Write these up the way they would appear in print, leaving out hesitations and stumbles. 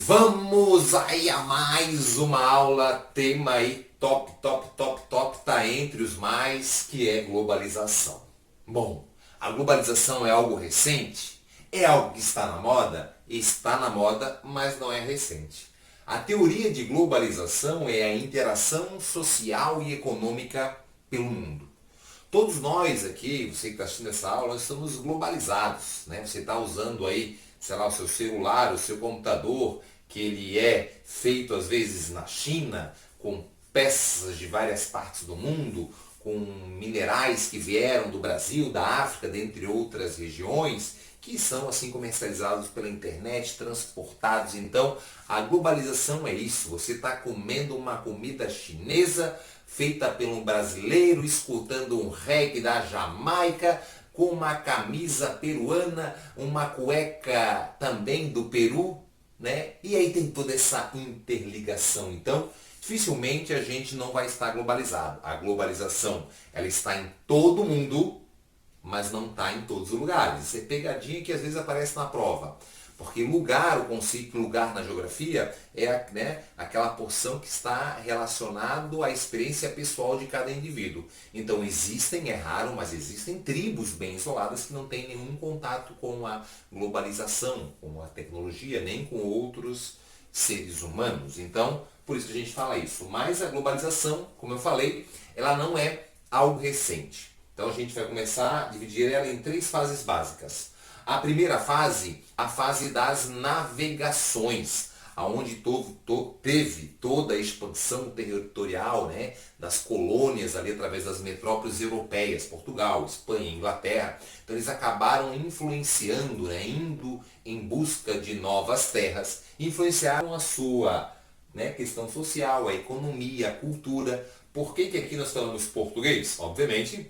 Vamos aí a mais uma aula, tema aí top, tá entre os mais, que é globalização. Bom, a globalização é algo recente? É algo que está na moda? Está na moda, mas não é recente. A teoria de globalização é a interação social e econômica pelo mundo. Todos nós aqui, você que está assistindo essa aula, nós estamos globalizados, né? Você está usando aí, sei lá, o seu celular, o seu computador, que ele é feito às vezes na China, com peças de várias partes do mundo, com minerais que vieram do Brasil, da África, dentre outras regiões, que são assim comercializados pela internet, transportados. Então, a globalização é isso. Você está comendo uma comida chinesa feita por um brasileiro, escutando um reggae da Jamaica, com uma camisa peruana, uma cueca também do Peru, né? E aí tem toda essa interligação. Então, dificilmente a gente não vai estar globalizado. A globalização, ela está em todo mundo, mas não está em todos os lugares. Isso é pegadinha que às vezes aparece na prova. Porque lugar, o conceito de lugar na geografia é, né, aquela porção que está relacionado à experiência pessoal de cada indivíduo. Então existem, é raro, mas existem tribos bem isoladas que não têm nenhum contato com a globalização, com a tecnologia, nem com outros seres humanos. Então, por isso que a gente fala isso. Mas a globalização, como eu falei, ela não é algo recente. Então a gente vai começar a dividir ela em três fases básicas. A primeira fase, a fase das navegações, onde teve toda a expansão territorial, né, das colônias ali através das metrópoles europeias, Portugal, Espanha, Inglaterra. Então eles acabaram influenciando, né, indo em busca de novas terras, influenciaram a sua, né, questão social, a economia, a cultura. Por que aqui nós falamos português? Obviamente,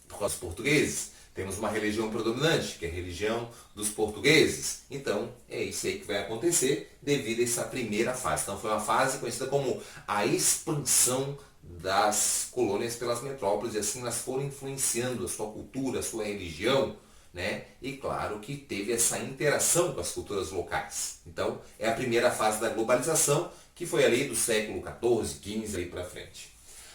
por causa dos portugueses. Temos uma religião predominante, que é a religião dos portugueses. Então, é isso aí que vai acontecer devido a essa primeira fase. Então, foi uma fase conhecida como a expansão das colônias pelas metrópoles, e assim elas foram influenciando a sua cultura, a sua religião, né? E claro que teve essa interação com as culturas locais. Então, é a primeira fase da globalização, que foi ali do século XIV, XV aí para frente.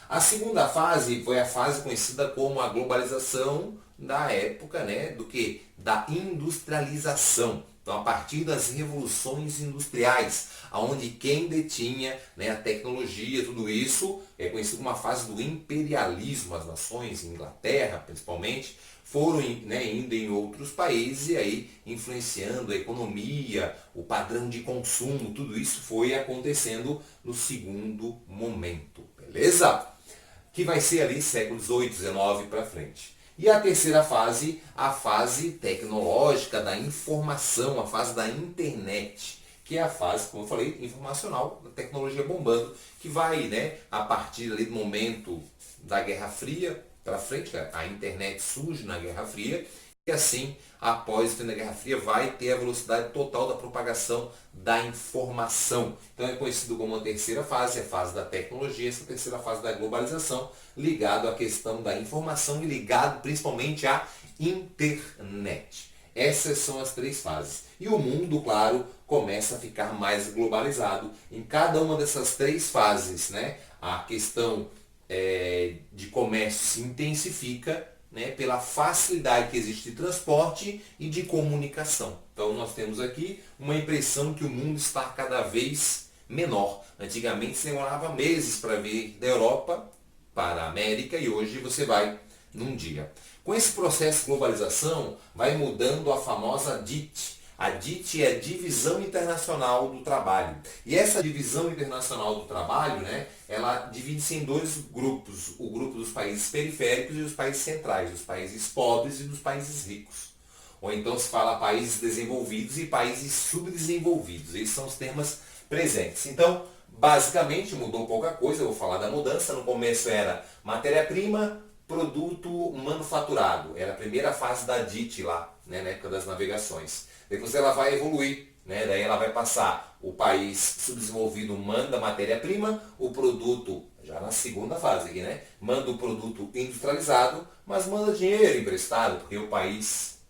A segunda fase foi a fase conhecida como a globalização da época, né, do que? Da industrialização. Então, a partir das revoluções industriais, onde quem detinha, né, a tecnologia, tudo isso, é conhecido como a fase do imperialismo. As nações, Inglaterra principalmente, foram, né, indo em outros países e aí influenciando a economia, o padrão de consumo, tudo isso foi acontecendo no segundo momento, beleza? Que vai ser ali século XVIII, XIX para frente. E a terceira fase, a fase tecnológica da informação, a fase da internet, que é a fase, como eu falei, informacional, da tecnologia bombando, que vai, né, a partir ali do momento da Guerra Fria para frente, a internet surge na Guerra Fria, e assim, após o fim da Guerra Fria, vai ter a velocidade total da propagação da informação. Então é conhecido como a terceira fase, a fase da tecnologia, essa terceira fase da globalização, ligado à questão da informação e ligado principalmente à internet. Essas são as três fases. E o mundo, claro, começa a ficar mais globalizado. Em cada uma dessas três fases, né, a questão de comércio se intensifica, né, pela facilidade que existe de transporte e de comunicação. Então nós temos aqui uma impressão que o mundo está cada vez menor. Antigamente você demorava meses para vir da Europa para a América e hoje você vai num dia. Com esse processo de globalização vai mudando a famosa DIT. A DIT é a Divisão Internacional do Trabalho. E essa Divisão Internacional do Trabalho, né, ela divide-se em dois grupos. O grupo dos países periféricos e os países centrais, dos países pobres e dos países ricos. Ou então se fala países desenvolvidos e países subdesenvolvidos. Esses são os termos presentes. Então, basicamente, mudou pouca coisa. Eu vou falar da mudança. No começo era matéria-prima, produto manufaturado. Era a primeira fase da DIT lá, né, na época das navegações. Depois ela vai evoluir, né? Daí ela vai passar, o país subdesenvolvido manda matéria-prima, o produto, já na segunda fase aqui, né, manda o produto industrializado, mas manda dinheiro emprestado, porque o país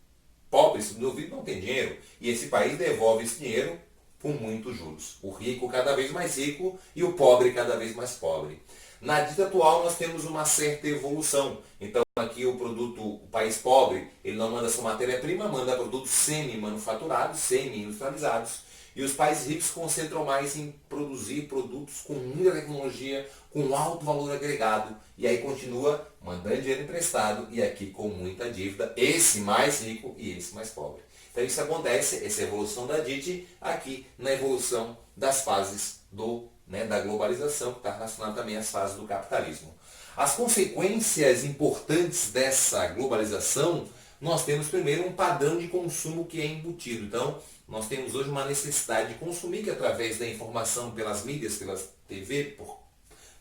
pobre, subdesenvolvido, não tem dinheiro. E esse país devolve esse dinheiro com muitos juros. O rico cada vez mais rico e o pobre cada vez mais pobre. Na dita atual nós temos uma certa evolução. Então aqui o país pobre, ele não manda sua matéria-prima, manda produtos semi-manufaturados, semi-industrializados. E os países ricos se concentram mais em produzir produtos com muita tecnologia, com alto valor agregado. E aí continua mandando dinheiro emprestado e aqui com muita dívida, esse mais rico e esse mais pobre. Então isso acontece, essa evolução da DIT, aqui na evolução das fases da globalização, que está relacionada também às fases do capitalismo. As consequências importantes dessa globalização, nós temos primeiro um padrão de consumo que é embutido. Então, nós temos hoje uma necessidade de consumir que através da informação pelas mídias, pela TV,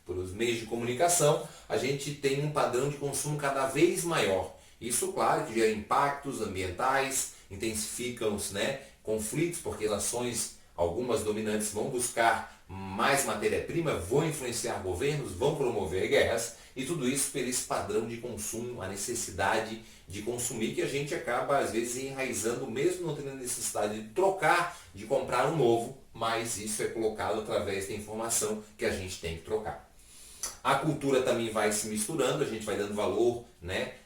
pelos meios de comunicação, a gente tem um padrão de consumo cada vez maior. Isso, claro, que gera impactos ambientais, intensificam-se conflitos, porque nações, algumas dominantes, vão buscar mais matéria-prima, vão influenciar governos, vão promover guerras, e tudo isso por esse padrão de consumo, a necessidade de consumir, que a gente acaba, às vezes, enraizando, mesmo não tendo necessidade de trocar, de comprar um novo, mas isso é colocado através da informação que a gente tem que trocar. A cultura também vai se misturando, a gente vai dando valor,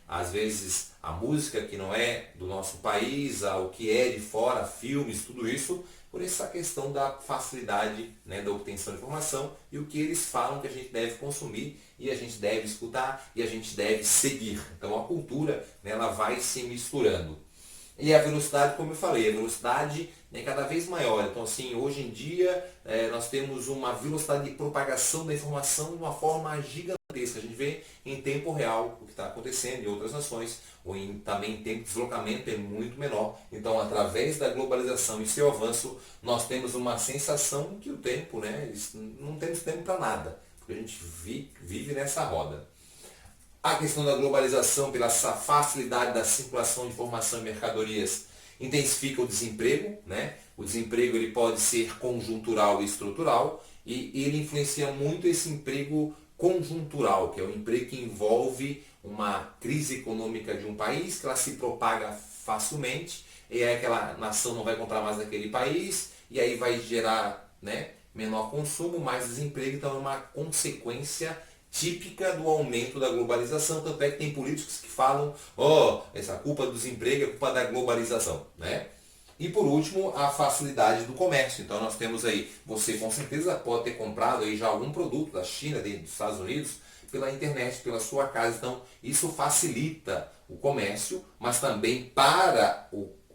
às vezes, a música que não é do nosso país, ao que é de fora, filmes, tudo isso, por essa questão da facilidade da obtenção de informação e o que eles falam que a gente deve consumir e a gente deve escutar e a gente deve seguir. Então a cultura ela vai se misturando. E a velocidade, como eu falei, a velocidade é cada vez maior. Então assim, hoje em dia nós temos uma velocidade de propagação da informação de uma forma gigantesca. A gente vê em tempo real o que está acontecendo em outras nações, ou também em tempo de deslocamento é muito menor. Então, através da globalização e seu avanço, nós temos uma sensação que o tempo, não temos tempo para nada, porque a gente vive nessa roda. A questão da globalização, pela essa facilidade da circulação de informação e mercadorias, intensifica o desemprego. O desemprego ele pode ser conjuntural e estrutural, e ele influencia muito esse emprego conjuntural, que é o emprego que envolve uma crise econômica de um país, que ela se propaga facilmente, e aí aquela nação não vai comprar mais naquele país, e aí vai gerar menor consumo, mais desemprego. Então é uma consequência típica do aumento da globalização. Tanto é que tem políticos que falam, essa culpa do desemprego é culpa da globalização. E por último, a facilidade do comércio. Então nós temos aí, você com certeza pode ter comprado aí já algum produto da China, dos Estados Unidos, pela internet, pela sua casa. Então isso facilita o comércio, mas também para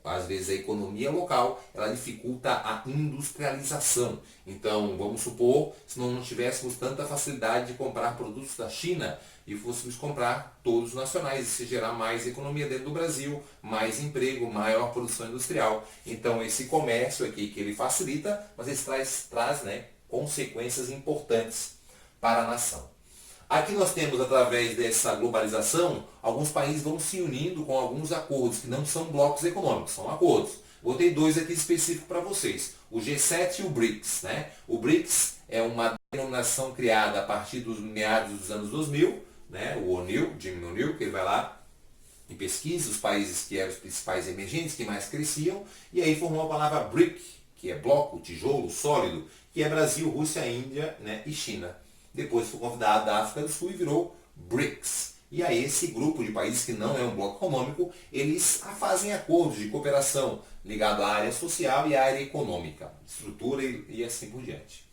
às vezes a economia local, ela dificulta a industrialização. Então, vamos supor, se não tivéssemos tanta facilidade de comprar produtos da China e fôssemos comprar todos os nacionais, isso gerar mais economia dentro do Brasil, mais emprego, maior produção industrial. Então, esse comércio aqui que ele facilita, mas ele traz consequências importantes para a nação. Aqui nós temos, através dessa globalização, alguns países vão se unindo com alguns acordos, que não são blocos econômicos, são acordos. Botei dois aqui específicos para vocês, o G7 e o BRICS. O BRICS é uma denominação criada a partir dos meados dos anos 2000, o O'Neill, Jim O'Neill, que ele vai lá e pesquisa os países que eram os principais emergentes, que mais cresciam, e aí formou a palavra BRIC, que é bloco, tijolo, sólido, que é Brasil, Rússia, Índia e China. Depois foi convidado da África do Sul e virou BRICS. E aí esse grupo de países que não é um bloco econômico, eles fazem acordos de cooperação ligado à área social e à área econômica, estrutura e assim por diante.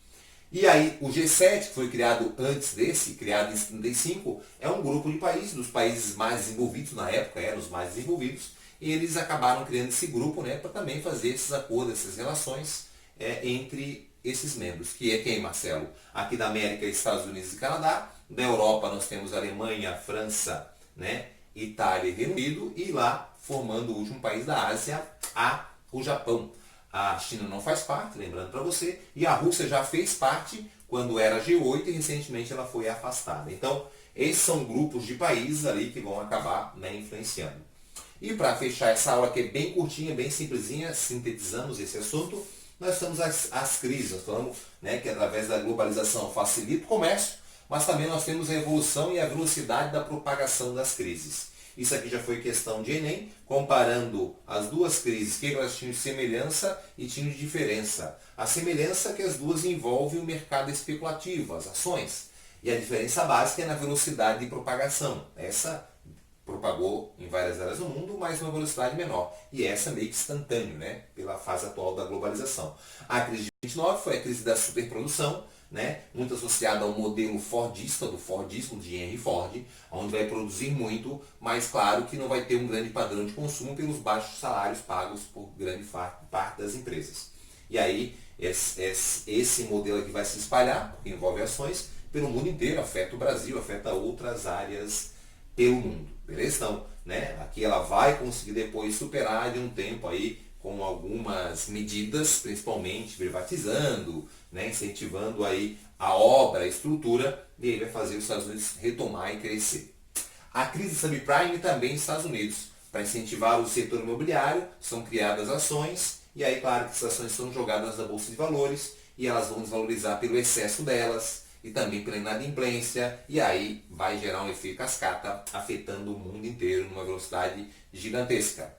E aí o G7, que foi criado antes desse, criado em 75, é um grupo de países, dos países mais desenvolvidos, na época eram os mais desenvolvidos, e eles acabaram criando esse grupo para também fazer esses acordos, essas relações entre esses membros, que é quem, Marcelo? Aqui da América, Estados Unidos e Canadá. Da Europa nós temos a Alemanha, França, Itália e Reino Unido. E lá, formando o último país da Ásia, o Japão. A China não faz parte, lembrando para você, e a Rússia já fez parte quando era G8 e recentemente ela foi afastada. Então, esses são grupos de países ali que vão acabar influenciando. E para fechar essa aula que é bem curtinha, bem simplesinha, sintetizamos esse assunto, nós estamos as crises. Nós falamos que através da globalização facilita o comércio, mas também nós temos a evolução e a velocidade da propagação das crises. Isso aqui já foi questão de Enem, comparando as duas crises, que elas tinham de semelhança e tinham de diferença. A semelhança é que as duas envolvem o mercado especulativo, as ações. E a diferença básica é na velocidade de propagação. Essa propagou em várias áreas do mundo, mas uma velocidade menor. E essa meio que instantâneo, né? Pela fase atual da globalização. A crise de 29 foi a crise da superprodução, né? Muito associada ao modelo fordista, do Fordismo, de Henry Ford, onde vai produzir muito, mas claro que não vai ter um grande padrão de consumo pelos baixos salários pagos por grande parte das empresas. E aí, esse modelo aqui vai se espalhar, porque envolve ações, pelo mundo inteiro, afeta o Brasil, afeta outras áreas pelo mundo, beleza? Então, né, aqui ela vai conseguir depois superar de um tempo aí com algumas medidas, principalmente privatizando, né, incentivando aí a obra, a estrutura, e aí vai fazer os Estados Unidos retomar e crescer. A crise subprime também nos Estados Unidos. Para incentivar o setor imobiliário, são criadas ações, e aí claro que essas ações são jogadas na Bolsa de Valores, e elas vão desvalorizar pelo excesso delas, e também pela inadimplência, e aí vai gerar um efeito cascata, afetando o mundo inteiro numa velocidade gigantesca.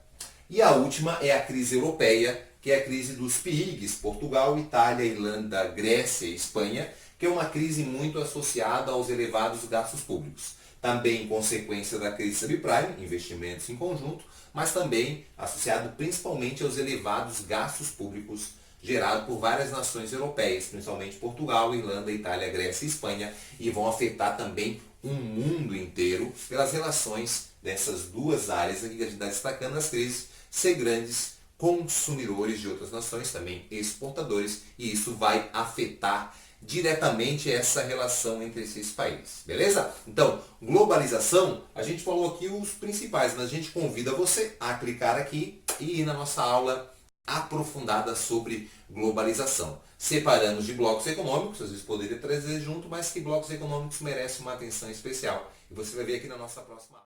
E a última é a crise europeia, que é a crise dos PIIGs, Portugal, Itália, Irlanda, Grécia e Espanha, que é uma crise muito associada aos elevados gastos públicos. Também consequência da crise subprime, investimentos em conjunto, mas também associado principalmente aos elevados gastos públicos gerado por várias nações europeias, principalmente Portugal, Irlanda, Itália, Grécia e Espanha, e vão afetar também o mundo inteiro pelas relações dessas duas áreas aqui que a gente está destacando as crises, ser grandes consumidores de outras nações, também exportadores, e isso vai afetar diretamente essa relação entre esses países, beleza? Então, globalização, a gente falou aqui os principais, mas a gente convida você a clicar aqui e ir na nossa aula aprofundada sobre globalização. Separamos de blocos econômicos, às vezes poderia trazer junto, mas que blocos econômicos merecem uma atenção especial. E você vai ver aqui na nossa próxima aula.